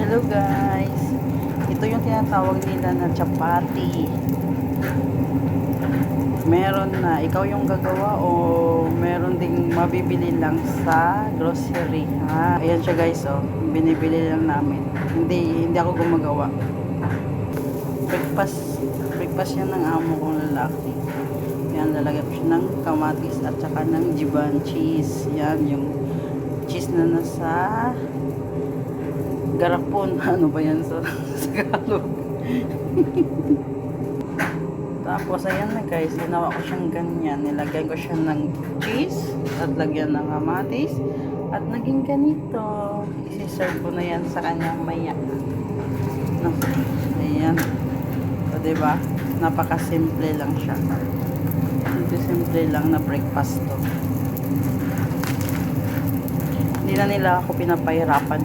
Hello guys, ito yung tinatawag nila na chapati. Meron na ikaw yung gagawa o meron ding mabibili lang sa grocery, ha? Ayan siya guys, oh, binibili lang namin, hindi ako gumagawa. Breakfast yan ng amo kong lalaki. Yan, lalagyan ko siya ng kamatis at saka ng Jiban cheese. Yan yung cheese na nasa garapon. Ano ba yan sa Tagalog? Tapos ayan na guys, ginawa ko siyang ganyan. Nilagyan ko siya ng cheese at lagyan ng kamatis at naging ganito. Isi-serve ko na yan sa kanyang maya. No. Ayan. O diba? Napaka-simple lang siya. Simple lang na breakfast to. Hindi na nila ako pinapahirapan.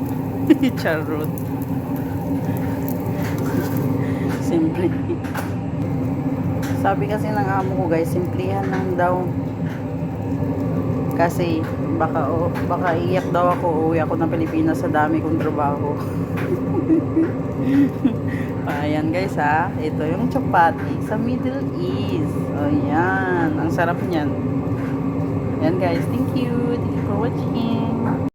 Charot. Simple. Sabi kasi ng amo ko guys, simplihan lang daw. Kasi baka iyak daw ako, uuwi ako ng Pilipinas sa dami kong trabaho. Ayan guys ha, ito yung chapati sa Middle East. Ayan, ang sarap niyan. Ayan guys, thank you for watching.